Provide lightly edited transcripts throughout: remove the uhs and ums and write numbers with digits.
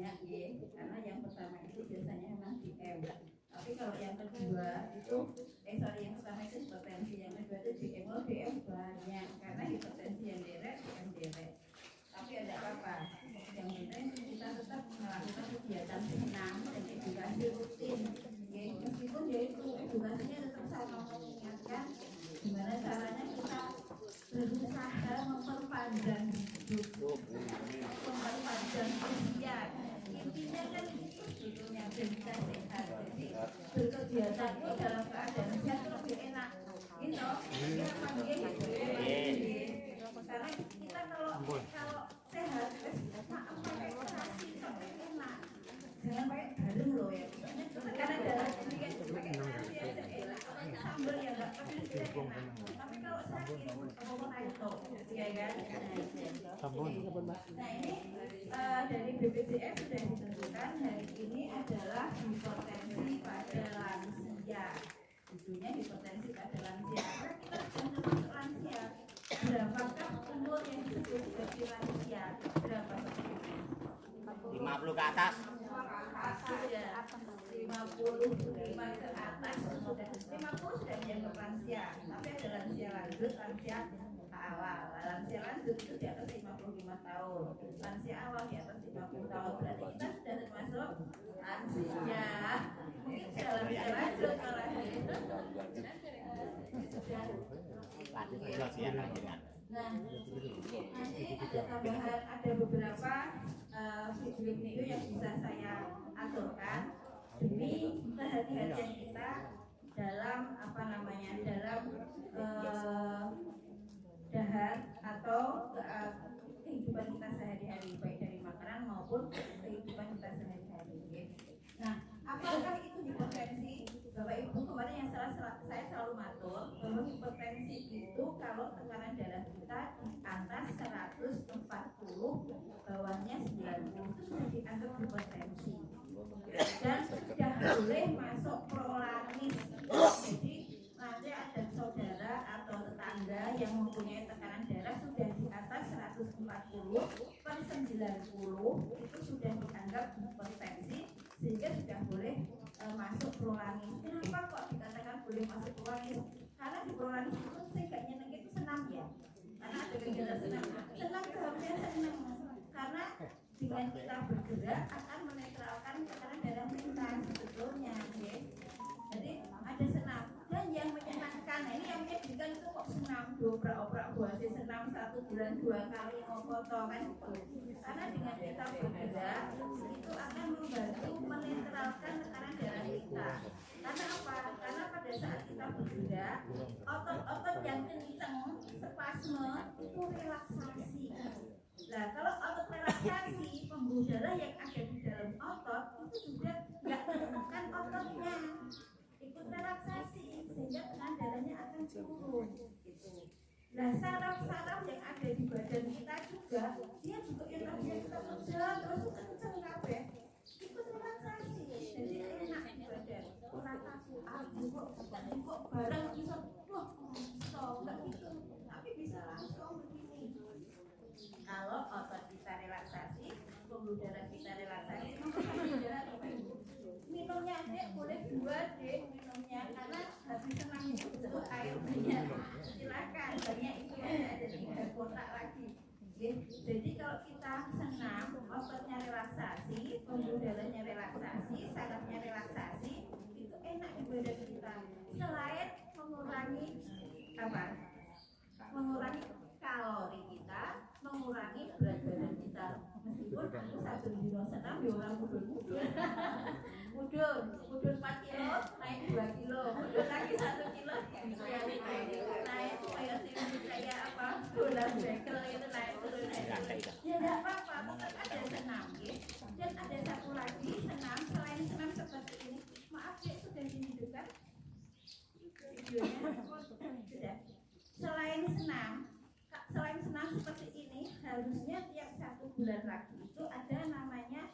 banyak ya, karena yang pertama itu biasanya memang DM. Tapi kalau yang kedua itu, yang pertama itu hipertensi, yang kedua itu DM. Oh, DM banyak, karena hipertensi yang direct, DM direct. Tapi ada apa? Yang penting kita tetap melakukan kegiatan senam dan edukasi rutin. Ya, meskipun yaitu edukasinya tetap sama, mengingatkan gimana caranya kita berusaha memperpanjang hidup, memperpanjang usia. Intinya kan itu sebetulnya kita sehat. Jadi berkegiatan itu dalam keadaan sehat lebih enak. Gitu. Ya, karena kita kalau sehat, maaf pakai nasi sampai enak. Jangan pakai garam loh ya. Karena dalam pakai nasi aja enak. Sambal yang nggak pedes enak. Tapi kalau sakit, ngomong itu, ya kan? Nah ini dari BPJS sudah ditentukan hari ini adalah hipertensi pada lansia. Judulnya hipertensi pada lansia. Karena kita sudah termasuk lansia. Berapakah umur yang disebut sebagai lansia? Berapa? 50 ke atas. 55 ke atas sudah 50 sudah dianggap lansia. Tapi ada lansia lanjut, lansia awal. Lansia lanjut itu di atas 55 tahun. Lansia awal di atas 50 tahun. Berarti kita sudah termasuk lansia. Mungkin sudah lansia lanjut kalau itu. Nah, nanti ada tambahan, ada beberapa video yang bisa saya aturkan demi kehati-hatian kita dalam dalam dahar atau kehidupan kita sehari-hari, baik dari makanan maupun kehidupan kita sehari-hari. Nah, apakah itu hipertensi? Bapak Ibu, kemarin yang saya selalu matur bahwa hipertensi itu kalau tekanan darah kita di atas 140, bawahnya 90 itu sudah dianggap hipertensi dan sudah boleh masuk prolaris. Jadi nanti ada saudara atau tetangga yang mempunyai tekanan darah sudah di atas 140/90 itu sudah dianggap hipertensi, sehingga sudah boleh masuk prolaris. Kenapa kok dikatakan boleh masuk prolaris? Karena di prolaris itu saya gak nyeneng itu senam ya. Karena ada gejala senam. Senam itu harusnya senang. Karena dengan kita bergerak akan menetralkan tekanan darah kita sebetulnya, ya. Jadi ada senam dan yang menyenangkan. Nah, ini yang menyedihkan itu kok senam dobrak-obrak buasi senam 1 bulan 2 kali ngopoto kan. Karena dengan kita bergerak itu akan membantu menetralkan tekanan darah kita. Karena apa? Karena pada saat kita bergerak, otot-otot yang kencang, spasme itu relaksasi. Nah, kalau otot relaksasi, pembuluh darah yang ada di dalam otot itu juga nggak menekan ototnya, ikut relaksasi, sehingga tekanan darahnya akan turun. Nah, saraf-saraf yang ada di badan kita juga, dia juga yang tadinya kita kerja terus kenceng kabeh, ikut relaksasi, jadi enak di badan. Orang takut, kok barang bisa, wah, nggak gitu, tapi bisa langsung begini. Kalau otot kita relaksasi, pembuluh darah kita relaksasi, minumnya Dek boleh 2 Dek minumnya, karena habis senang itu butuh air banyak. Silakan, banyak itu ada 3 kotak lagi. Jadi kalau kita senam, ototnya relaksasi, pembuluh darahnya relaksasi, sarafnya relaksasi, itu enak di badan kita. Selain mengurangi mengurangi kalori kita, mengurangi berat badan kita. Meskipun aku satu dino senam ya orang mudun 4 kilo naik 2 kilo, mudun lagi 1 kilo naik kayak apa dolar bekel itu naik turun ya nggak apa-apa, tetap ada senam ya. Dan ada satu lagi senam, selain senam seperti ini, maaf ya sudah dihidupkan videonya sudah. Selain senam seperti ini, harusnya tiap 1 bulan lagi itu ada namanya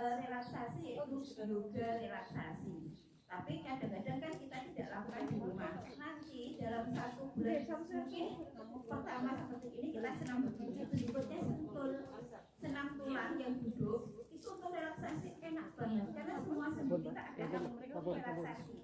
relaksasi, yaitu yoga relaksasi. Tapi kadang-kadang kan kita tidak lakukan di rumah. Nanti dalam 1 bulan mungkin pertama seperti ini kita senam begini, berikutnya senam tulang yang duduk itu untuk relaksasi. semua sendi kita akan memberikan relaksasi.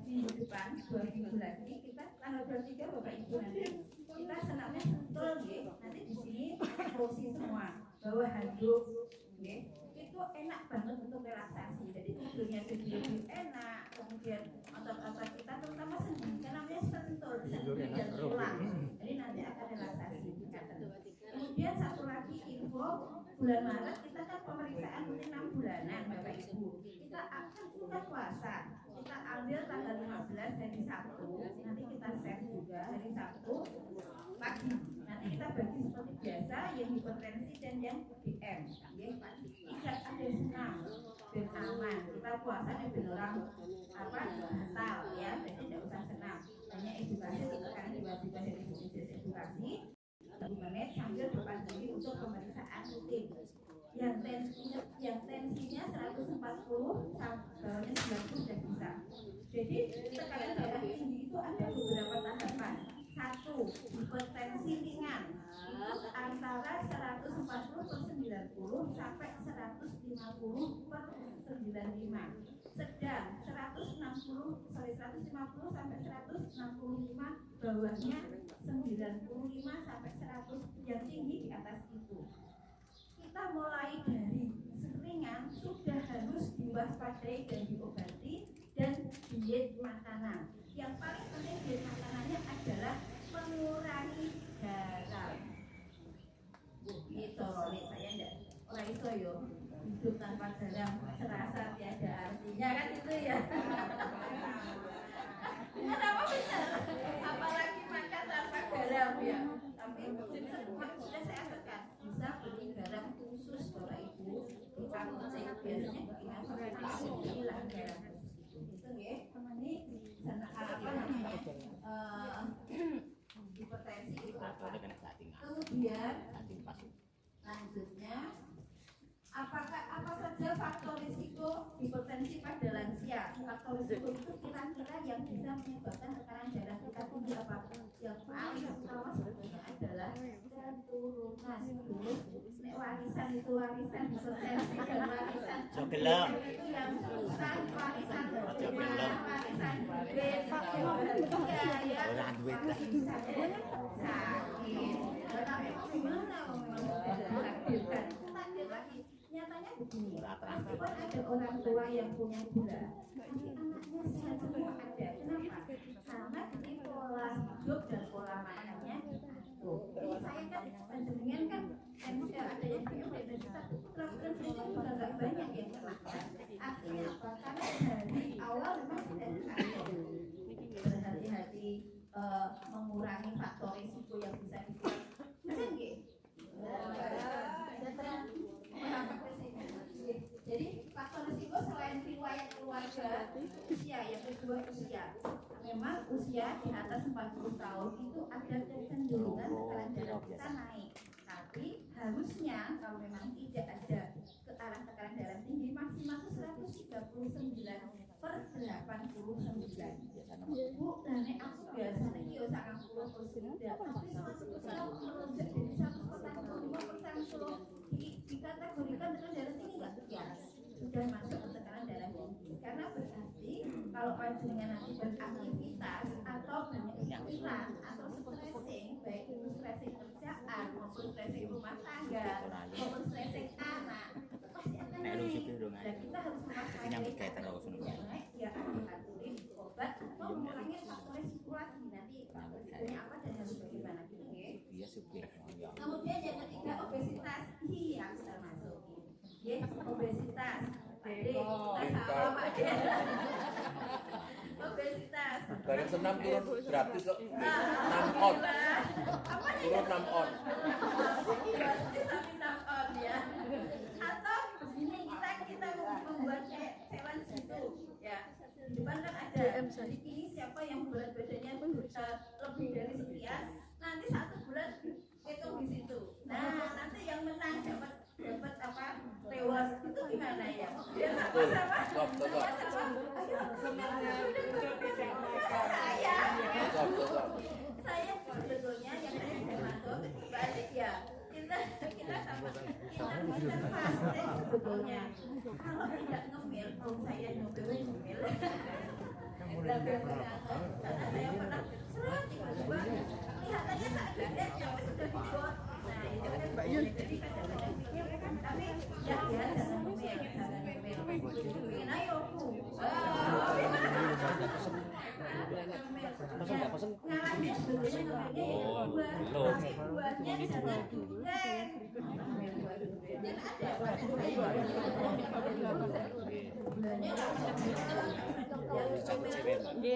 Minggu depan 2 minggu lagi kita tanggal 23 Bapak Ibu nanti kita senamnya sentul ya. Nanti di sini kursi semua, bawa handuk ya. Itu enak banget untuk relaksasi. Jadi tidurnya lebih enak. Kemudian otot-otot kita terutama sendi kan namanya sentul, sendi dan tulang. Jadi nanti akan relaksasi. Kemudian satu lagi info, bulan Maret kita kan pemeriksaan rutin 6 bulanan Bapak Ibu. Kita akan buka puasa. Kita ambil tanggal 15 hari Sabtu. Nanti kita share juga hari Sabtu pagi. Nanti kita bagi seperti biasa yang hipertensi dan yang BM. Ya, tidak ada senam dan aman. Kita puasanya benar orang batal ya. Jadi tidak usah senam. Hanya edukasi kita kan diwajibkan dari BPJS edukasi. 1 menit sambil dipantui untuk pemeriksaan rutin. Yang tensinya 140 sampai 90 sudah bisa. Jadi tekanan darah tinggi itu ada beberapa tahapan. 1. Hipertensi ringan itu antara 140/90 sampai 150/95. Sedang 150 sampai 165, bawahnya 95 sampai 100, yang tinggi di atas itu. Kita mulai dari ringan sudah harus diwaspadai dan diobati, dan diet makanan. Yang paling penting diet makanannya adalah mengurangi garam. Gitu, saya enggak orang itu yo hidup tanpa garam serasa tiada artinya kan itu ya. Kenapa benar? Apalagi makan tanpa garam ya. Tapi sudah saya tekan bisa beli garam khusus Bapak Ibu di apotek, biasanya bikinnya pakai hilang garam itu ya. Ini apa namanya hipertensi itu apa? Kemudian lanjutnya apa saja faktor risiko hipertensi pada lansia? Faktor risiko itu kira-kira yang bisa menyebabkan tekanan darah kita tinggi apa? Yang paling utama sebetulnya adalah keturunan. Warisan itu warisan hipertensi dan warisan itu yang warisan warisan sakit. Tapi gimana lagi nyatanya begini, meskipun ada orang tua yang punya gula, tapi anaknya sehat semua ada. Kenapa? Karena di pola hidup dan pola makannya tuh. Jadi saya kan panjenengan kan ada yang diabetes, program saya juga nggak banyak yang kena. Artinya apa? Karena dari awal memang tidak diatur, berhati-hati mengurangi faktor risiko yang bisa dibuat. Benar nggih? Jadi faktor risiko selain riwayat keluarga, usia, yang kedua usia. Memang usia di atas 40 tahun itu ada kecenderungan tekanan darah kita naik. Tapi harusnya kalau memang tidak ada ke arah tekanan darah tinggi, maksimal 139/89. Bu, dan aku biasanya yo 90%, tapi suatu saat melonjak dari 145% dikategorikan tekanan darah tinggi nggak? Ya, sudah masuk ke tekanan darah tinggi. Karena berarti kalau panjenengan nanti beraktivitas atau banyak pikiran atau stressing, baik itu stressing kerjaan maupun stressing rumah tangga maupun stressing anak, itu pasti akan naik. Dan kita harus mewaspadai naik, ya aturin obat atau mengurangi faktor risiko lagi. Nanti risikonya apa dan harus bagaimana gitu ya. Kemudian yang ketiga obesitas, yang bisa masuk ya, obesitas. Obesitas. Dari senam turun gratis kok. 6 on. Apa nih? Turun 6 on. Sampai 6 on ya. Atau begini kita membuat kayak challenge gitu ya. Di depan kan ada jadi ini siapa yang berat badannya lebih dari sekian, nanti 1 bulan hitung di situ. Nah, nanti yang menang dapat apa? Reward itu gimana ya? Biar sama-sama. Saya sebetulnya yang saya sudah masuk balik ya. Kita kita sama konservasi sebetulnya. Kalau tidak ngemil, saya ngemil. Karena saya pernah seret tiba-tiba kelihatannya seadanya tapi sudah dibuat. Nah itu kan jadi kadang-kadang pikir tapi ya jangan ngemil, jangan ngemil. Bikin ayo bu. Ngalamin sebetulnya ngemelnya ya buah, tapi buahnya jangan durian. Dan ada buahnya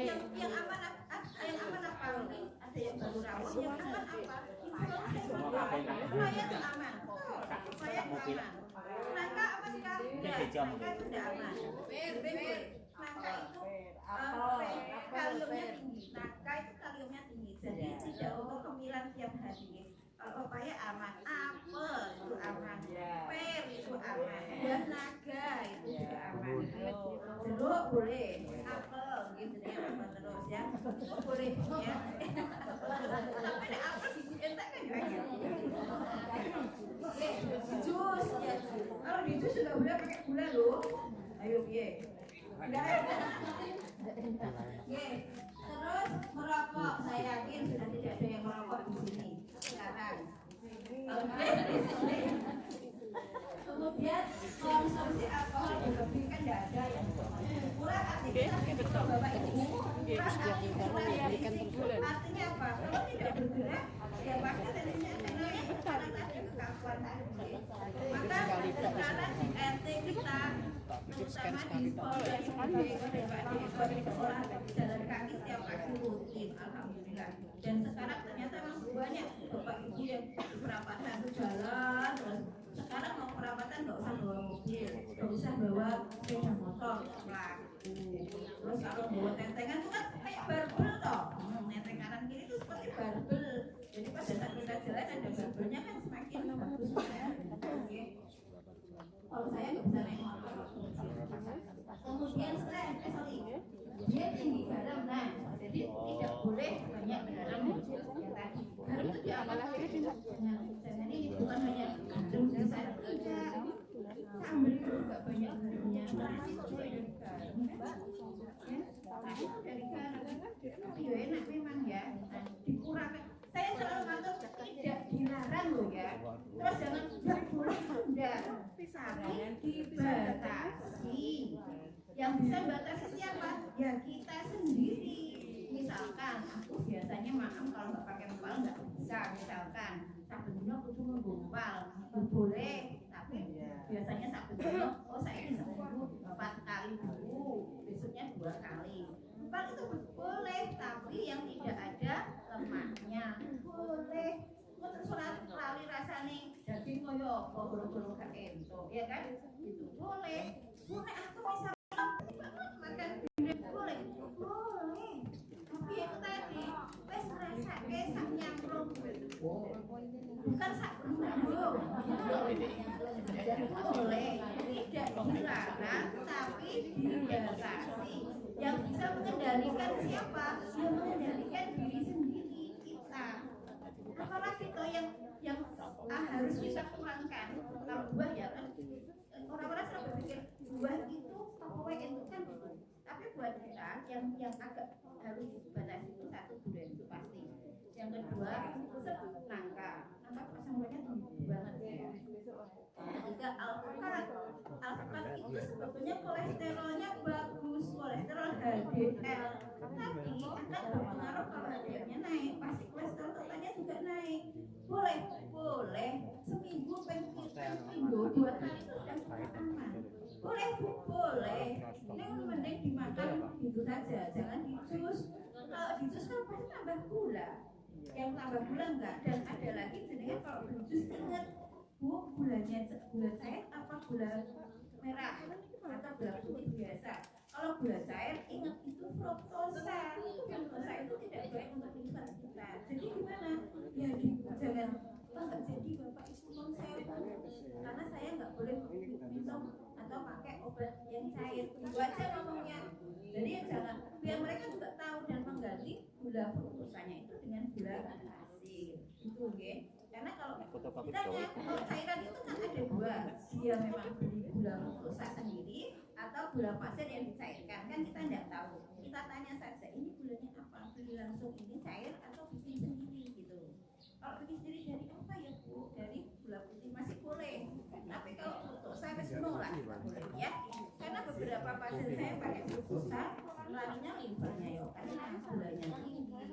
yang aman apa ini? Ada yang baru rawon, yang aman apa? Supaya itu aman. Supaya aman. Nangka apa sih kamu? Nangka itu tidak aman. Nangka itu kaliumnya tinggi. Nangka itu kaliumnya tinggi. Jadi tidak untuk pemilihan tiap hari. Kalau pepaya aman, apel itu aman, pir itu aman, buah naga itu juga aman. Jeruk boleh, apel gitu ya, apa terus ya, boleh ya. Tapi ada apel enak kan ya? Oke, jus ya. Kalau di jus juga boleh pakai gula loh. Ayo ye. Oke, terus merokok. Saya yakin sudah tidak ada yang merokok di sini sekarang. Kemudian konsumsi alkohol berlebih kan tidak ada ya. Kurang artinya bapak ibu artinya apa? Kalau tidak bergerak ya pasti tensinya karena ada kekakuan tadi. Maka sekarang di RT kita terutama di sekolah di sekolah jalan kaki setiap pagi rutin alhamdulillah. Dan sekarang ternyata masih banyak bapak ibu yang perawatan jalan terus sekarang mau perawatan nggak usah bawa mobil, nggak usah bawa sepeda motor lah. Terus kalau bawa tentengan itu kan kayak barbel toh, tenteng kanan kiri itu seperti barbel. Jadi pada saat kita jalan ada barbelnya kan semakin bagus ya. Kalau saya nggak bisa naik motor. Kemudian dia tinggi garam, nah jadi tidak boleh banyak garam ya tadi. Garam itu diamalkan jangan ini bukan hanya garam besar tidak, sambal juga banyak garamnya, nasi juga dari garam kan? Nasi dari garam, tapi ya enak memang ya. Nah, dikurangkan. Saya selalu ngatur tidak dilarang loh ya. Terus jangan nggak boleh enggak, tapi dibatasi. Yang bisa batasi siapa? Ya kita sendiri. Misalkan aku biasanya maaf kalau nggak pakai empal nggak bisa. Misalkan sabunnya kudu menggumpal, boleh. Tapi biasanya sabunnya, oh saya ini seminggu 4 kali dulu, besoknya 2 kali. Empal itu boleh, tapi yang tidak ada lemaknya boleh. Terus lali rasanya daging koyo boro-boro gak ento, ya kan? Itu boleh. Boleh aku bisa makan boleh, tapi itu tadi wes rasa sak nyamplung bukan sak nyamplung boleh tidak dilarang tapi dibatasi. Yang bisa mengendalikan siapa? Yang mengendalikan diri sendiri kita. Apalagi itu yang harus kita kurangkan. Kalau buah ya kan orang-orang selalu berpikir buah itu pokoknya itu kan, tapi buat kita yang agak harus dibatasi itu satu durian itu pasti. Yang kedua nangka kesembuhannya tinggi banget ya. Ketiga alpukat itu sebetulnya kolesterolnya bagus, kolesterol HDL, tapi akan berpengaruh kalau HDL-nya naik, pasti kolesterol totalnya juga naik. Boleh seminggu seminggu 2 kali itu sudah sangat aman. Boleh. Ini mending dimakan gitu saja, jangan di jus. Kalau di jus kan pasti tambah gula. Yang tambah gula enggak. Dan ada lagi jenisnya kalau di jus ingat bu gulanya gula cair apa gula merah atau gula putih biasa. Kalau gula cair ingat itu fruktosa. Fruktosa itu tidak baik untuk liver kita. Jadi gimana? Ya jangan enggak jadi bapak ibu non sewu karena saya nggak boleh minum atau pakai obat yang cair. Itu aja ngomongnya. Jadi jangan biar mereka juga tahu dan mengganti gula fruktosanya itu dengan gula asin. Itu nggih. Karena kalau Fotokopi kita Jawa. kalau cairan itu kan ada dua, dia memang beli gula glukosa sendiri atau gula pasir yang dicairkan, kan kita tidak tahu. Kita tanya saja, ini gulanya apa? Beli langsung ini cair atau bikin sendiri gitu. Kalau bikin sendiri dari apa ya Bu? Dari gula putih masih boleh. Tapi kalau untuk saya menolak boleh ya. Karena beberapa pasien saya pakai glukosa, larinya limfanya ya, karena gulanya tinggi ya.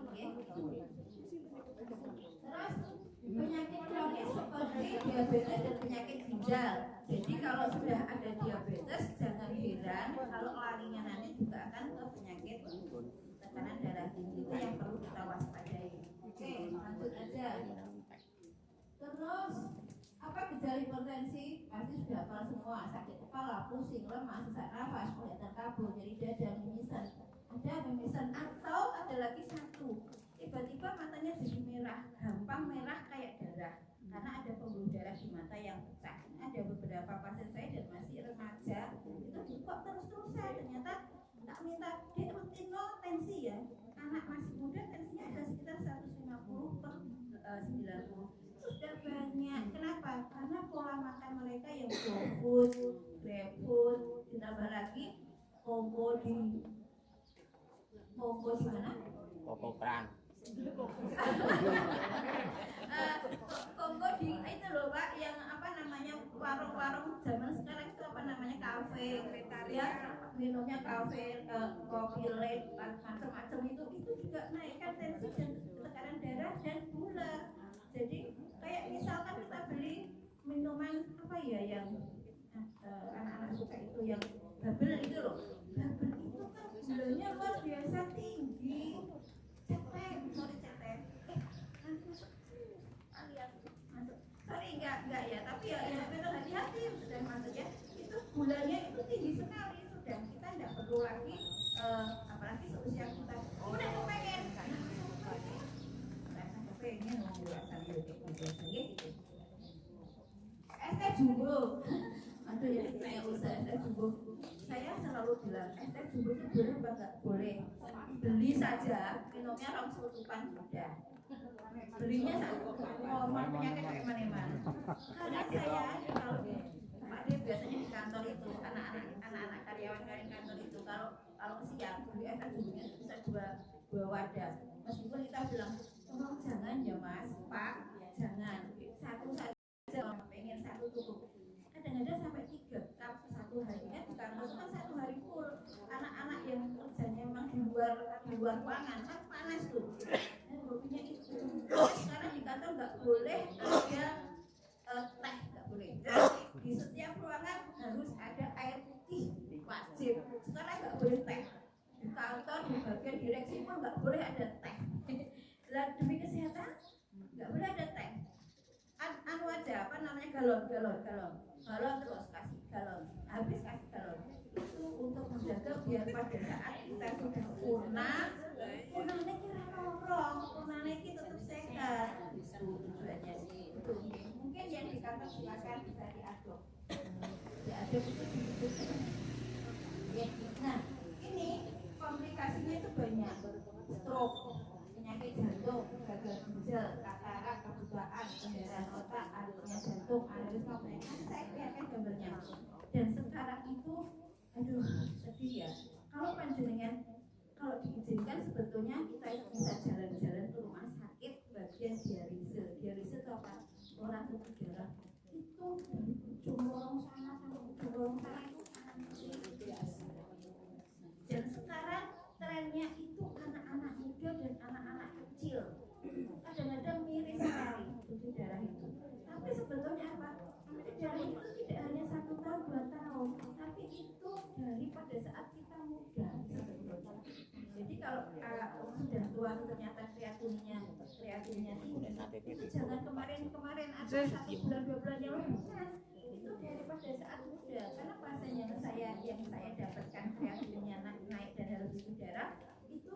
Terus penyakit kronis seperti diabetes dan penyakit ginjal. Jadi kalau sudah ada diabetes, jangan heran kalau larinya nanti juga akan ke penyakit tekanan darah tinggi, itu yang perlu kita waspadai. Oke, lanjut aja. Terus apa gejala hipertensi? Pasti sudah hafal semua, sakit kepala, pusing, lemas, sesak nafas, mudah terkabul, nyeri dada, mimisan. Ada mimisan atau ada lagi satu, tiba-tiba matanya jadi merah, gampang merah kayak darah, karena ada pembuluh darah di mata yang pecah. Ada beberapa pasien saya dan masih remaja itu kok terus-terusan, ternyata tak minta dia rutin loh tensi ya, anak masih muda tensinya ada sekitar 150/90. Sudah banyak. Kenapa? Karena pola makan mereka yang GoFood, GrabFood, ditambah lagi kombo di mana? Kokokan. Kombo di itu loh Pak, yang apa namanya warung-warung zaman sekarang itu apa namanya kafe, ya minumnya kafe, kopi late, macam-macam itu juga naikkan tensi dan tekanan darah dan gula. Jadi kayak misalkan kita beli minuman apa ya yang anak-anak suka itu yang bubble itu loh, bubble itu kan gulanya luar biasa tinggi. Sorry enggak ya, tapi ya betul hati-hati sudah masuk ya. Itu gulanya itu tinggi sekali, sudah kita tidak perlu lagi apalagi seusia kita. Udah kepengen pengen menggunakan gitu. Es jumbo. Aduh ya saya usah es jumbo. Saya selalu bilang es jumbo itu boleh apa enggak? Boleh. Beli saja, minumnya langsung tutupan sudah. Belinya satu penyakit kayak mana-mana. Karena saya kalau Pak dia biasanya di kantor itu anak-anak karyawan kantor itu kalau siang beli es jumbonya bisa dua wadah. Meskipun kita bilang tolong jangan ya Mas, Pak, jangan satu saja, pengen satu cukup. Kadang-kadang sampai 3 cup satu hari kan di kantor itu kan 1 hari full. Anak-anak yang kerjanya memang di luar ruangan kan panas tuh. Hobinya itu. Sekarang di kantor nggak boleh ada teh, nggak boleh. Di setiap ruangan harus ada air putih wajib. Sekarang nggak boleh teh. Di kantor di bagian direksi pun nggak boleh ada teh. Lah demi kesehatan nggak boleh ada teh. Anu aja apa namanya galon terus kasih galon, habis kasih galon. Itu untuk menjaga biar pada saat kita sudah punahnya kira nongkrong, punahnya kita tetap sehat. Itu tujuannya sih. Itu mungkin yang di kantor silakan bisa diadop. Diadop itu dibutuhkan. Ya, nah ini komplikasinya itu banyak, stroke, penyakit jantung, gagal ginjal, katarak, kebutaan, pendarahan otak, aritmia jantung, aneurisma penyakit. Saya lihatkan gambarnya. Dan sekarang itu, aduh sedih ya. Kalau panjenengan, kalau diizinkan sebetulnya kita bisa jalan-jalan ke rumah sakit bagian dialise. Dialise itu apa? Orang tutup darah. Itu dari ujung lorong sana sampai ujung lorong sana itu biasa. Dan sekarang trennya itu anak-anak muda dan anak-anak kecil. Kadang-kadang miris sekali tutup darah itu. Tapi sebetulnya apa? Tutup darah itu tidak hanya 1 tahun 2 tahun, tapi itu dari pada saat kita muda sebetulnya. Jadi kalau sudah tua ternyata kreatinnya tinggi, itu jangan kemarin atau 1 bulan 2 bulan yang lalu, bukan. Itu dari pada saat muda. Karena pasien yang saya dapatkan kreatinnya naik dan harus tutup darah itu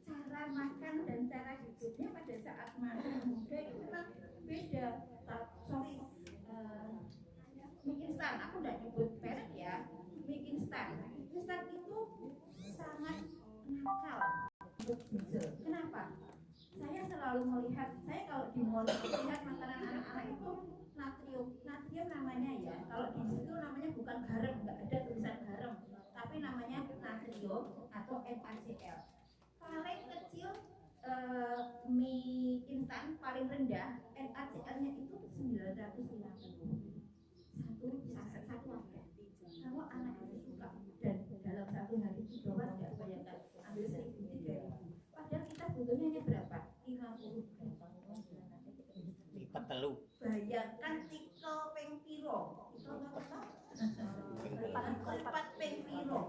cara makan dan cara hidupnya pada saat masih muda itu memang beda. Sorry, mie instan, aku udah nyebut merek ya. Mie instan itu sangat nakal untuk ginjal. Kenapa? Saya selalu selalu melihat, saya kalau di mall melihat makanan anak-anak itu natrium namanya ya. Kalau di situ namanya bukan garam, nggak ada tulisan garam, tapi namanya natrium atau NaCl. Paling kecil mie instan paling rendah NaCl-nya itu 950 satu watt. Kalau anak itu suka dan dalam satu hari 3 watt, nggak bayangkan ambil 1.000 3.000. Padahal kita butuhnya hanya berapa? 50 lipat telu. Bayangkan tikel ping piro. Itu apa? Lipat ping piro.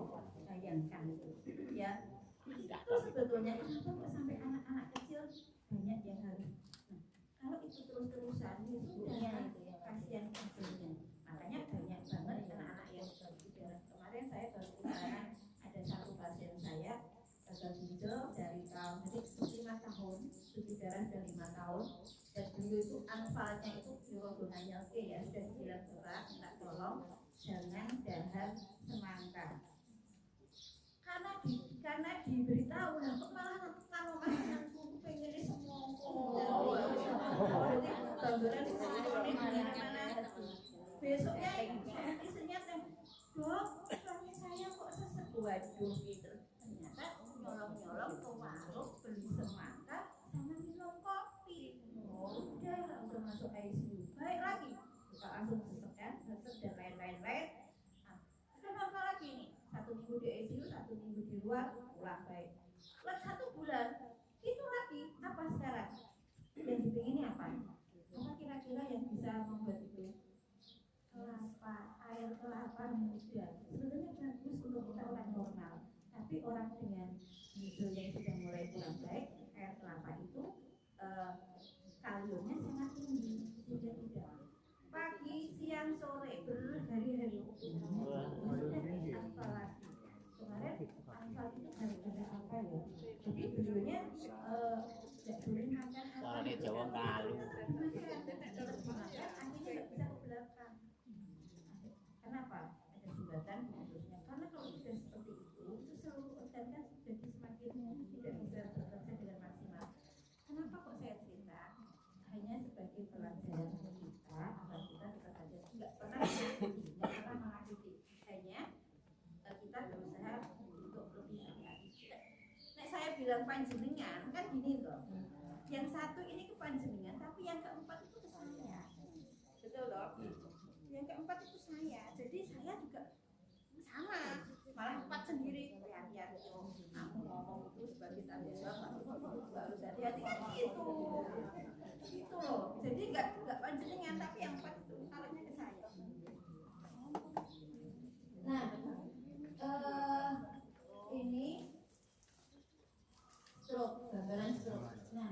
Bayangkan ya. Itu sebetulnya kenapa kok sampai anak-anak kecil banyak yang harus. Nah, kalau itu terus-terusan itu sudah kasihan hasilnya. Makanya banyak banget anak-anak yang gagal. Kemarin saya baru kemarin ada satu pasien saya gagal ginjal dari tahun 5 tahun, cuci darah sudah 5 tahun, dan beliau itu anfalnya itu biologonanya oke ya, sudah dibilang berat, minta tolong jangan dahar semangka. Karena diberitahu, nah kok malah kalau makananku pengen ini semongko. Berarti gambaran di mana-mana. Besoknya istrinya dok, suami saya kok sesek, waduh gitu. Ternyata nyolong-nyolong ke warung beli semangka sama minum kopi. Udah langsung masuk ICU. Baik lagi, kita langsung sesek kan, sesek dan lain-lain. Kenapa lagi nih? 1 minggu di ICU, 1 minggu di luar, pulang baik. Setelah 1 bulan, itu lagi apa sekarang? Yang dipinginnya apa? Apa kira-kira yang bisa membuat itu? Kelapa, air kelapa muda. Sebenarnya bagus untuk kita orang normal. Tapi orang dengan ginjal yang sudah mulai kurang baik, air kelapa itu kaliumnya sangat tinggi, sehingga tidak. Pagi, siang, sore, berhari-hari. Apalagi kemarin Anfal itu gara-gara apa ya? Jadi beliaunya tidak boleh makan apa. Soalnya Jawa ngalu. Akhirnya nggak bisa ke belakang. Kenapa? Ada sumbatan khususnya. Karena kalau sudah seperti itu seluruh organ kan jadi semakin tidak bisa bekerja dengan maksimal. Kenapa kok saya cerita? Hanya sebagai pelajaran kita agar kita tetap saja nggak pernah mengakhiri. Hanya kita berusaha untuk lebih sabar. Nek saya bilang panjenengan kan gini loh. Yang satu ini ke panjenengan, tapi yang keempat itu ke saya. Betul loh. Yang keempat itu saya. Jadi saya juga sama. Malah 4 sendiri. Lihat-lihat aku ngomong itu sebagai tanggung jawab, harus hati-hati kan gitu. Gitu loh. Jadi nggak panjenengan, tapi yang 4 itu kalahnya ke saya. Nah, ini stroke, gambaran stroke. Nah,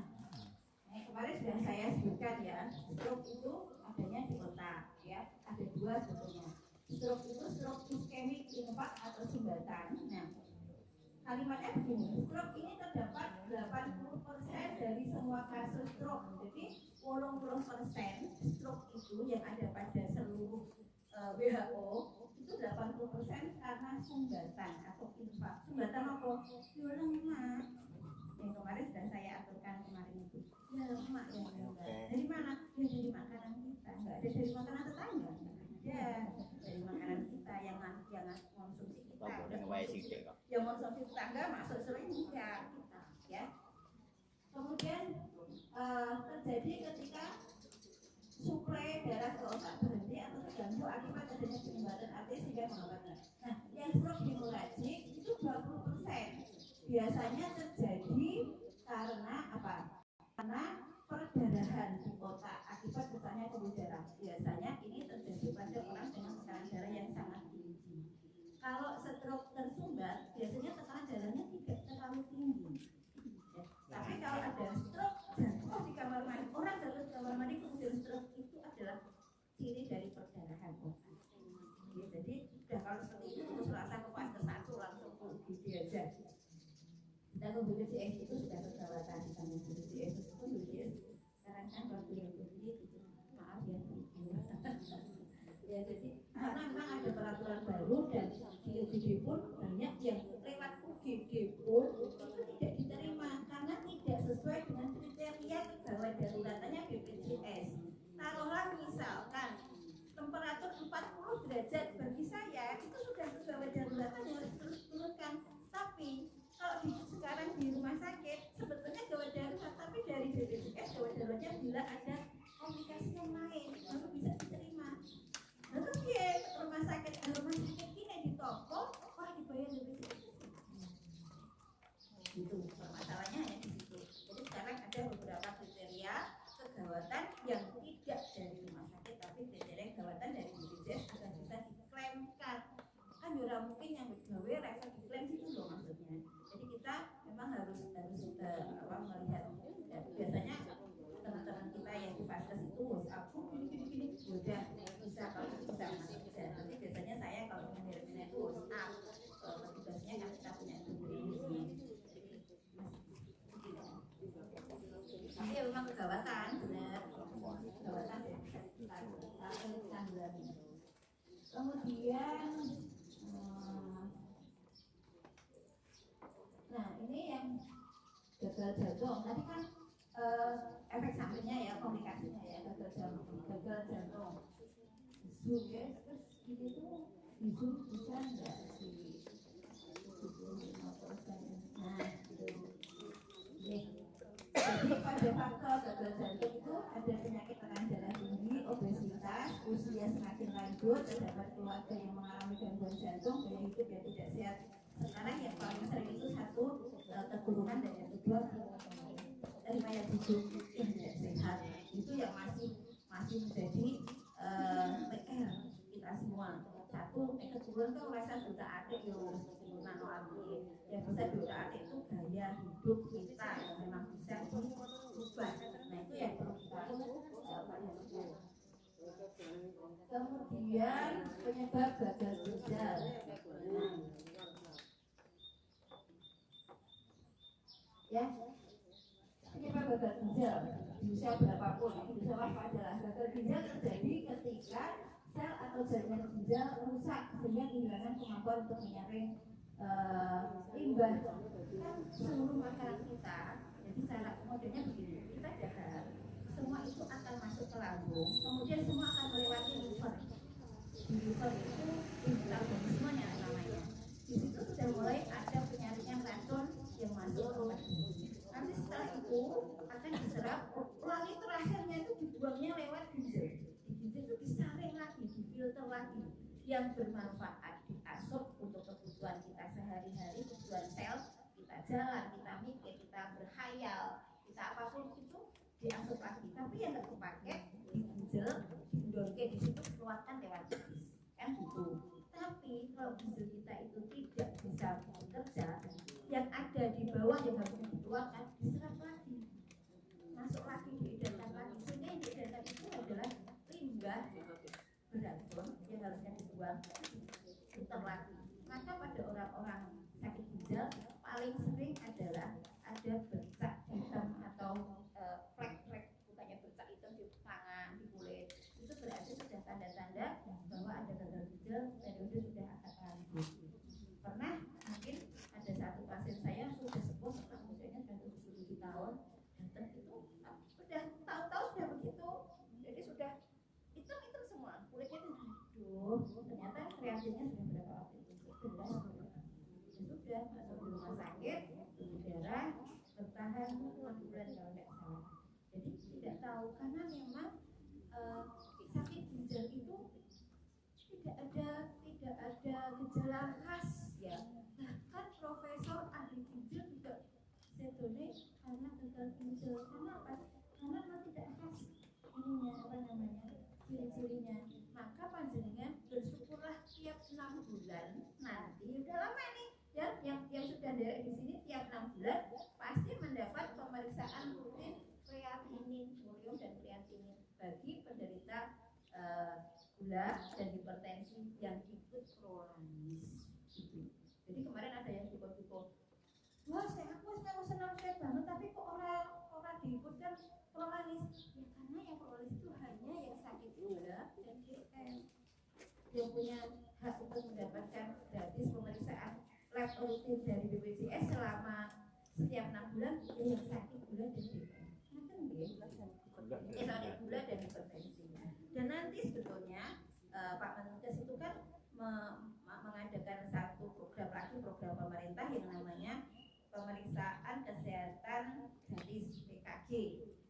kemarin sudah saya sebutkan ya, stroke itu adanya di otak, ya. Ada 2 sebetulnya. Stroke itu stroke iskemik infak atau sumbatan. Nah, kalimatnya begini, stroke ini terdapat 80% dari semua kasus stroke. Jadi 80% stroke itu yang ada pada seluruh WHO itu 80% karena sumbatan atau infak. Sumbatan apa? Ya lemak. Yang kemarin sudah saya aturkan kemarin itu. Ya lemak yang rendah. Dari mana? Ya dari makanan kita. Enggak ada dari makanan tetangga. Ya dari makanan kita yang konsumsi kita. Yang konsumsi tetangga masuk sering enggak kita, ya. Kemudian terjadi ketika suplai darah ke otak berhenti atau terganggu akibat adanya penyumbatan arteria sehingga menghambat. Nah, yang stroke hemoragik itu 20%. Biasanya terjadi karena apa? Karena perdarahan di otak akibat pecahnya pembuluh darah. Biasanya ini terjadi pada orang dengan tekanan darah yang sangat tinggi. Kalau stroke tersumbat, biasanya tekanan darahnya tidak terlalu tinggi. Ya. Tapi kalau ada stroke jatuh di kamar mandi, orang jatuh di kamar mandi kemudian stroke, itu adalah ciri dari perdarahan otak. Ya, jadi sudah kalau seperti itu terus rasa ke fase 1 langsung ke UGD aja. Dan untuk BPJS itu sudah tergawatan sama BPJS itu BPJS sekarang kan waktu yang BPJS itu maaf ya ya jadi karena memang ada peraturan baru dan di UGD pun banyak yang lewat UGD pun itu tidak diterima karena tidak sesuai dengan kriteria misalkan temperatur 40 derajat bagi saya itu sudah gawat daruratan yang harus terus turunkan. Tapi kalau sekarang di rumah sakit sebetulnya gawat darurat, tapi dari BPJS gawat daruratnya bila ada komplikasi yang lain baru bisa diterima. Lalu dia rumah sakit ini di toko, wah dibayar BPJS. Gitu permasalahannya hanya di situ. Jadi sekarang ada beberapa kriteria kegawatan yang tidak dari rumah sakit tapi kriteria kegawatan dari BPJS agar bisa diklaimkan. Kan ora mungkin yang gawe rasa diklaim itu loh maksudnya. Jadi kita memang harus melihat ya, biasanya teman-teman kita yang di vaskes itu aku gini udah bisa kalau bisa masih bisa. Tapi biasanya saya kalau menghadapinya itu petugasnya kan kita punya ini. Tapi ya memang kegawatan benar, kegawatan kemudian nah ini yang gagal jantung tadi kan efek sampingnya ya, komplikasinya ya, gagal jantung zoom ya, terus ini tuh di zoom bisa enggak di 75%. Nah gitu. Jadi pada faktor gagal jantung itu ada penyakit tekanan darah tinggi, obesitas, usia semakin lanjut, terdapat keluarga yang mengalami gangguan jantung, gaya hidup yang tidak sehat. Sekarang yang paling sering itu satu keturunan dan yang kedua riwayat hidup yang tidak sehat. Itu yang masih menjadi PR kita semua. Satu keturunan kan rasa duta adik yo, keturunan adik yang bisa duta adik itu gaya hidup kita yang memang bisa diubah. Nah itu yang perlu kita kemudian penyebab gagal ginjal. Ya, penyebab gagal ginjal di usia berapapun itu bisa adalah gagal ginjal terjadi ketika sel atau jaringan ginjal rusak sehingga kehilangan kemampuan untuk menyaring limbah. Kan seluruh makanan kita, jadi cara modelnya begini, kita dahar, semua itu akan masuk ke lambung, kemudian semua akan melewati liver. Di liver itu metabolismenya namanya. Di situ sudah mulai ada penyaringan racun yang masuk ke tubuh. Nanti setelah itu akan diserap, lalu terakhirnya itu dibuangnya lewat ginjal. Di ginjal itu disaring lagi, difilter lagi, yang bermanfaat, diasup untuk kebutuhan kita sehari-hari, kebutuhan sel, kita jalan, kita mikir, kita berhayal, kita apapun itu diasup lagi. Tapi yang nggak kepake di ginjal, didorke di situ keluarkan lewat bibis, kan gitu. Tapi kalau ginjal kita itu tidak bisa bekerja, yang ada di bawah yang harusnya dikeluarkan diserap lagi, masuk lagi, diedarkan lagi, sehingga yang diedarkan itu adalah limbah beracun yang harusnya dibuang, putar lagi. Maka pada orang-orang sakit ginjal paling sering adalah ada bercak hitam atau flek-flek, bukannya bercak hitam di tangan, di kulit. Itu berarti sudah tanda-tanda bahwa ada gagal ginjal periode sudah agak lanjut. Pernah mungkin ada satu pasien saya sudah sepuh, usianya sudah 77 tahun, dan itu sudah tahu-tahu sudah begitu, jadi sudah hitam semua kulitnya itu. Aduh, ternyata kreatinnya sudah berapa waktu itu? 11. Sudah masuk di rumah sakit, darah bertahan 6 bulan kalau tidak salah. Jadi tidak tahu karena memang sakit ginjal itu tidak ada gejala khas ya. Bahkan profesor ahli ginjal juga sedone karena gagal ginjal. Karena apa? Karena memang tidak khas ininya apa namanya ciri-cirinya. Maka panjenengan bersyukurlah tiap 6 bulan nanti udah lama nih ya yang sudah derek di sini tiap 6 bulan pasti mendapat pemeriksaan rutin kreatinin, urium dan kreatinin bagi penderita gula dan hipertensi yang ikut prolanis. Jadi kemarin ada yang ikut-ikut, wah aku senang banget tapi kok orang diikutkan prolanis. Ya karena yang prolanis itu hanya yang sakit gula dan DM yang punya hak untuk mendapatkan gratis pemeriksaan lab rutin dari BPJS selama setiap 6 bulan yang sakit gula dan DM. Ini soalnya gula dan hipertensi. Dan mengadakan satu program lagi, program pemerintah yang namanya pemeriksaan kesehatan gratis PKG.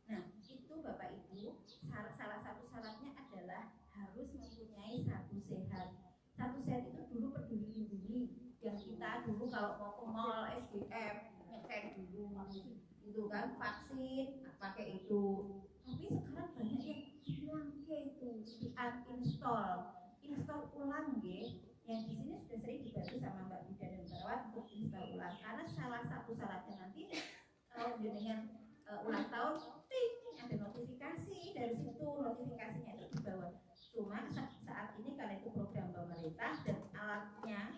Nah, itu Bapak Ibu, salah satu syaratnya adalah harus mempunyai sabu sehat. Sabu sehat itu dulu Peduli Lindungi, yang kita dulu kalau mau ke mall, SDM, ngecek dulu, itu kan vaksin, pakai itu. Tapi sekarang banyak yang hilang itu, di uninstall ulang yang di sini sudah sering dibantu sama Mbak Bida dan Barawat untuk install ulang, karena salah satu syaratnya nanti kalau dengan ulang tahun, ada notifikasi dari situ, notifikasinya itu di bawah. Cuma saat ini karena itu program pemerintah dan alatnya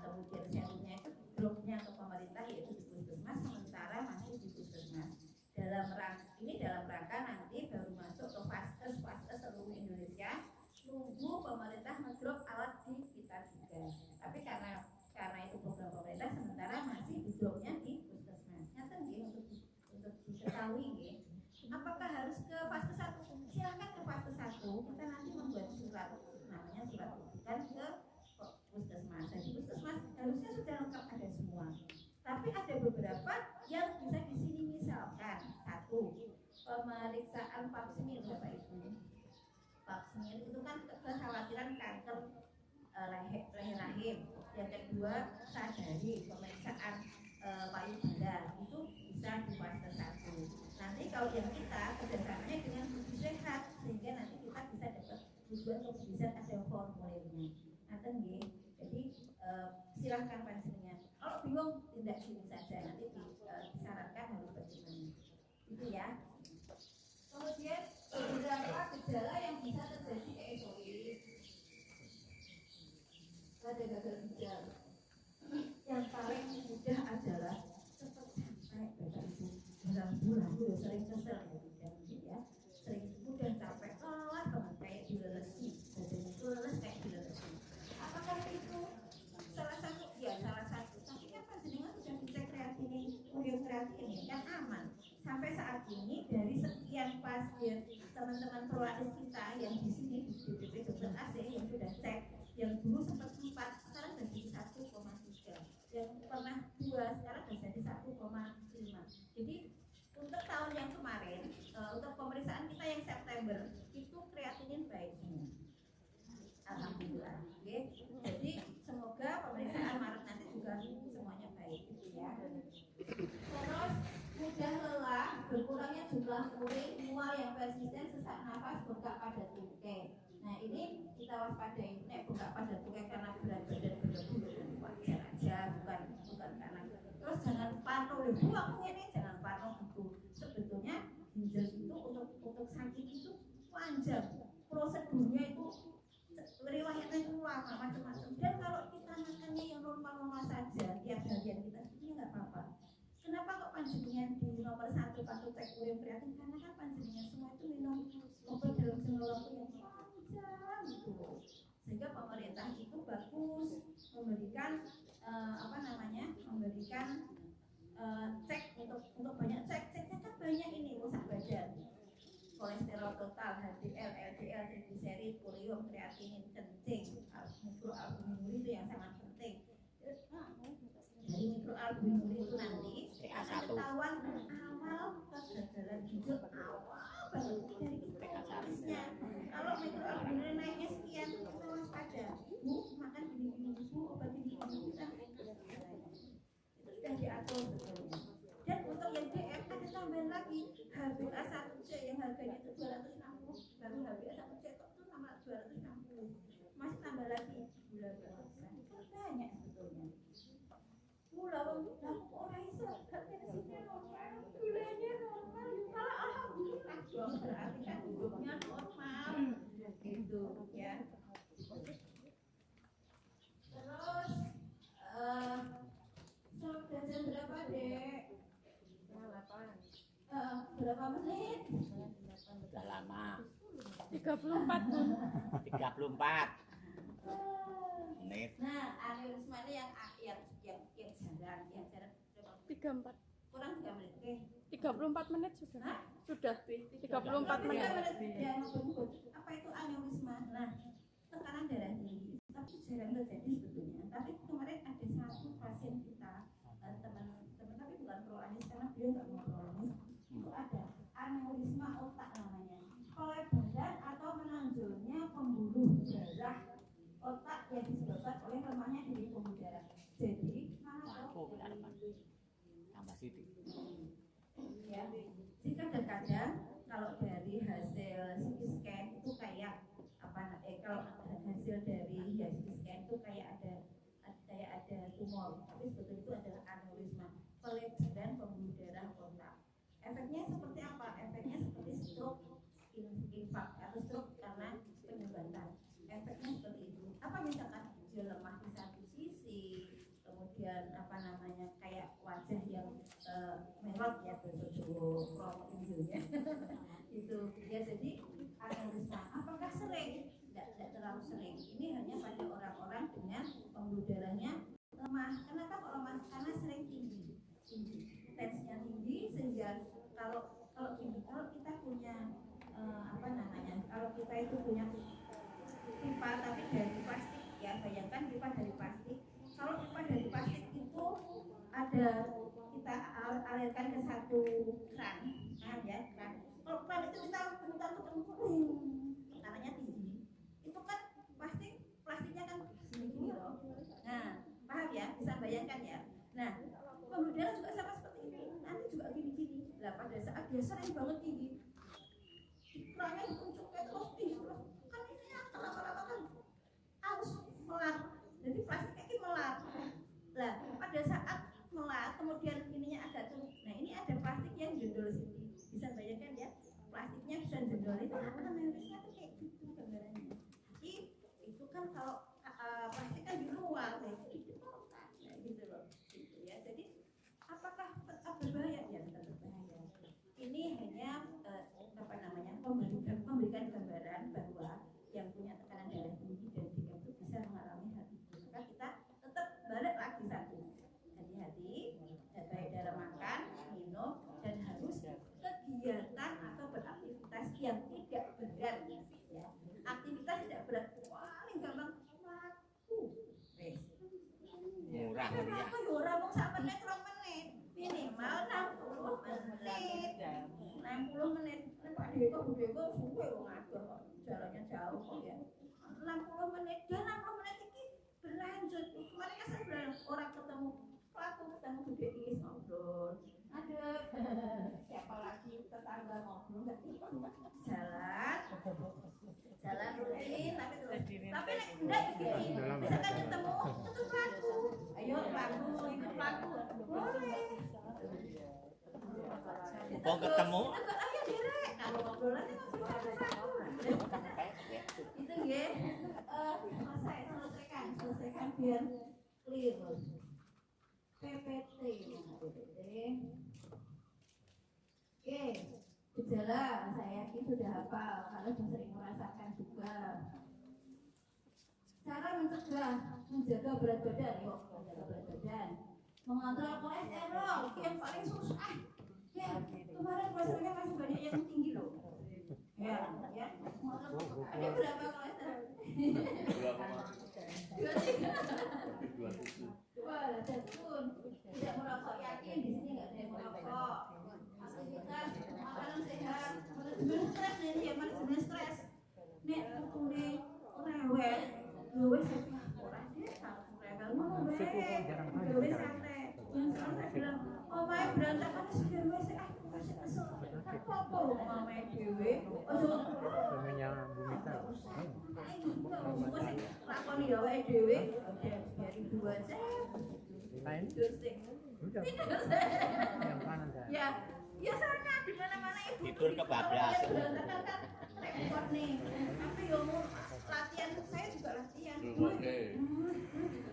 kemudian serumnya itu dropnya ke pemerintah yaitu di Puskesmas, sementara masih di Puskesmas. Dalam rangka nanti baru masuk ke vaskes seluruh Indonesia, tunggu pemerintah ngedrop alat di kita juga. Tapi karena itu program pemerintah, sementara masih di dropnya di Puskesmas. Nyata untuk diketahui apakah harus ke fase 1? Silakan ke fase 1. Kita nanti membuat surat, namanya surat rujukan ke Puskesmas. Jadi Puskesmas harusnya sudah lengkap, ada semua. Tapi ada beberapa yang bisa di sini, misalkan 1, pemeriksaan pap smear Bapak Ibu. Pap smear itu kan kekhawatiran kanker leher rahim. Yang kedua, sadari pemeriksaan payudara itu bisa di fase 1. Nanti kalau yang kita kerjasamanya dengan gizi sehat, sehingga nanti kita bisa dapat tujuan untuk bisa ada formulirnya. Jadi silahkan pensilnya. Kalau bingung tidak sini saja, nanti disarankan harus bagaimana. Itu ya. Kemudian beberapa gejala yang bisa terjadi esoteris. Ada gagal ginjal. Yang paling mudah adalah cepat sampai Bapak Ibu. Dalam bulan itu sering kesel ya, sering mudah capek, lelah banget kayak dilelesi, badan itu leles kayak dilelesi. Apakah itu salah satu? Ya salah satu. Tapi kan panjenengan sudah dicek kreatinin, ureum kreatinin kan aman. Sampai saat ini dari sekian pasien teman-teman prolaris kita yang di sini di DPP Dr. AC yang sudah cek, yang dulu sempat 4, sekarang sudah jadi 1,3. Yang pernah 2, sekarang sudah jadi 1,5. Jadi untuk tahun yang kemarin, untuk pemeriksaan kita yang September itu kreatinin baik semua. Alhamdulillah. Jadi semoga pemeriksaan Maret nanti juga semuanya baik ya. Terus mudah lelah, berkurangnya jumlah urin, mual yang persisten, sesak nafas, bengkak pada tungkai. Nah ini kita waspadai, bengkak pada tungkai karena berat badan berlebihan, wajar aja, bukan karena. Terus jangan pano, aku ini jangan pano gitu. Sebetulnya ginjal itu untuk sakit itu panjang, prosedurnya itu riwayatnya itu lama macam-macam. Dan kalau kita makannya yang normal-normal saja, tiap harian kita ini nggak apa-apa. Kenapa kok panjenengan di nomor 1 waktu cek ureum kreatin? Karena kan panjenengan semua itu minum obat dalam jangka waktu yang panjang gitu. Sehingga pemerintah itu bagus memberikan memberikan cek untuk banyak ceknya kan banyak ini rusak badan, kolesterol total, HDL, LDL, triglycerid, ureum, kreatinin, kencing, mikroalbumin itu yang sangat penting. Dari mikroalbumin itu nanti akan ketahuan awal kegagalan ginjal awal banget dari itu. Kalau mikroalbumin naiknya sekian, kita waspada. Bu, makan gini-gini, bu, obat gini-gini, kita sudah diatur sebetulnya. Dan untuk yang DM ada tambahan lagi HbA1c yang harganya itu 260, baru HbA1c itu sama 260, masih tambah lagi gula berlebihan. Itu banyak sebetulnya. Gula orang iso tensinya normal, gulanya normal, malah alhamdulillah dong, berarti kan hidupnya normal gitu ya. Terus sudah jam berapa dek? Berapa menit? Sudah lama. 34 Bun. 34 menit. Nah, aneurisma ini yang jarang, berapa? 34. Kurang 3 menit. Oke. 34 menit sudah. Hah? Sudah 34 menit. Ya, apa itu aneurisma? Nah, tekanan darah tinggi. Tapi sering terjadi sebetulnya. Tapi kemarin ada satu pasien kita, teman-teman tapi bukan prolanis karena beliau nggak mau prolanis, itu ada aneurisma otak namanya, pelebaran atau menonjolnya pembuluh darah otak yang disebabkan oleh lemahnya di pembuluh darah. Jadi Aku tambah sidik. ya, jika kadang kalau dari hasil CT scan itu kayak kalau hasil dari CT scan itu kayak ada tumor, tapi sebetulnya itu adalah aneurisma, pelebaran pembuluh darah otak. Efeknya seperti apa? Efeknya seperti stroke, infark atau stroke karena penyumbatan. Efeknya seperti itu. Apa misalkan dia lemah di satu sisi, kemudian kayak wajah yang merot ya, betul kromosonya itu ya. Jadi aneurisma apakah sering? Tidak terlalu sering. Ini hanya pada orang-orang dengan pembuluh darahnya lemah. Kenapa kok lemah? Karena sering tinggi tensinya tinggi, sehingga kalau kita punya kalau kita itu punya pipa tapi dari plastik ya, bayangkan pipa dari plastik. Kalau pipa dari plastik itu ada, kita alirkan ke satu keran, ya keran. Kalau keran itu kita putar tekanannya tinggi, itu kan plastiknya kan segini loh. Nah, paham ya? Bisa bayangkan ya. Nah, pembuluh darah juga sama seperti itu. Nanti juga gini-gini. Lah pada saat dia sering banget tinggi, kerannya dikuncuknya terus kan ini lama-lama kan harus melar. Jadi plastiknya ini melar. Lah pada saat melar kemudian ininya agak turun. Nah ini ada plastik yang jendol sini. Bisa bayangkan ya, plastiknya bisa jendol. Itu aneurisma tuh kayak gitu gambarannya. Jadi itu kan kalau plastik kan di luar, itu gitu loh. Gitu ya. Jadi apakah tetap berbahaya? Ya tetap berbahaya. Ini hanya memberikan gambaran bahwa yang punya tekanan darah tinggi dan jika itu bisa mengalami hal itu. Maka kita tetap balik lagi satu, hati-hati, baik dalam makan, minum, dan harus kegiatan atau beraktivitas yang tidak berat ya. Aktivitas tidak berat paling gampang waktu Murah ya. ya. Aku ora mung sak menit 2 menit, minimal 60 menit. 60 menit. Pak Deko suwe wong adoh kok. Jalannya jauh kok ya. 60 menit. Dan 60 menit ini berlanjut. Kemarin kan saya bilang orang ketemu pelaku, ketemu Bude Is ngobrol. Ada siapa lagi tetangga ngobrol enggak jalan rutin tapi nek ndak gini. Misalkan ketemu pelaku. Ayo pelaku, ikut pelaku. Boleh. Kok ketemu? Ayo direk. Kalau ngobrolannya itu ya. Selesaikan biar clear. PPT. Oke, gejala saya yakin sudah hafal kalau sudah sering merasakan juga. Cara menjaga berat badan, menjaga berat badan, mengontrol kolesterol, yang paling susah. Ya, kemarin kolesterolnya masih banyak yang tinggi loh. Ya. Ada berapa kolesterol? 2,7. Wah, jatun. Tidak merokok, yakin di sini nggak ada yang merokok. Aktivitas, makanan sehat, manajemen stres nih ya, manajemen stres. Nek tutune rewel, wes ora desa, rewel ngono wes santai. Yang sekarang saya bilang, oh main berantakan sudah wes masih kesel. Apa main dewe? Namanya Bumita. Lakoni ya wae dhewe, dari 2 jam. Lain? Udah. Yang kanan saya. Ya sana di mana-mana ibu. Tidur kebablasan. Berantakan kan repot nih. Tapi yo mau latihan, saya juga latihan.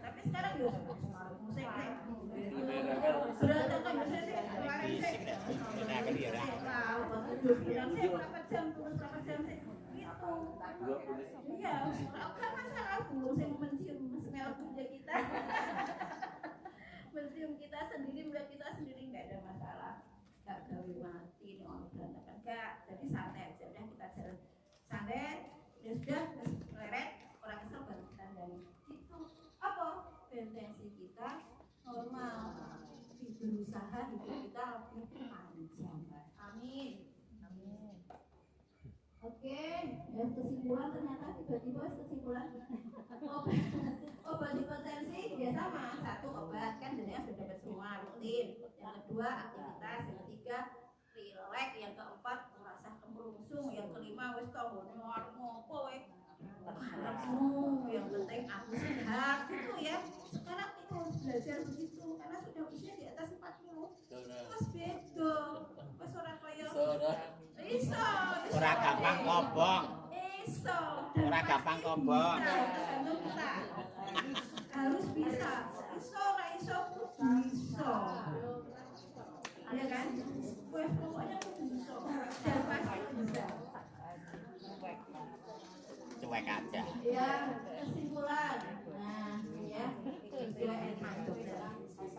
Tapi sekarang yo musik nek. Berantakan biasanya kemarin saya. Nah, kan dia dah. Saya berapa jam turun berapa jam sih? Gitu. Iya, kan masalah burung yang mencium smell kerja kita. Mencium kita sendiri, melihat kita sendiri nggak ada masalah. Nggak gawe mati nih orang berantakan nggak. Jadi santai aja, udah kita jalan santai. Ya sudah, terus leret orang kesel baru kita dari. Itu intensi kita normal, berusaha hidup kita lebih panjang. Amin. Oke, kesimpulan ternyata tiba-tiba kesimpulan obat hipertensi dia sama, satu obat kan dia sudah dapat semua rutin, yang kedua aktivitas, yang ketiga rileks, yang keempat merasa kemerungsung, yang kelima wis tau arep ngopo weh yang penting aku sehat gitu ya. Sekarang kita harus belajar begitu karena sudah usia di atas 40 terus beda wis ora kaya iso Ora gampang kobong. iso Ora gampang kobong. tergantung kita harus bisa iso ora iso bisa ya kan wes pokoknya kudu bisa dan pasti bisa. Cuek aja. Ya, kesimpulan. Nah, ya,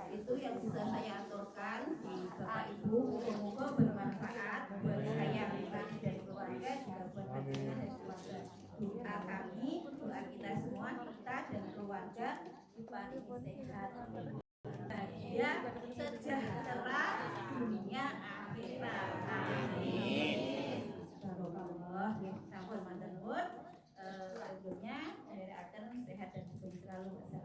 itu yang bisa saya aturkan di Bapak Ibu. Semoga bermanfaat buat saya pribadi dan keluarga, juga buat bagian dan keluarga. Doa kami, doa kita semua, kita dan keluarga diberi sehat, bahagia, sejahtera dunia akhirat. Amin. Barakallah. Sampun manten nuwun. Selanjutnya, akhir sehat dan selalu bersama.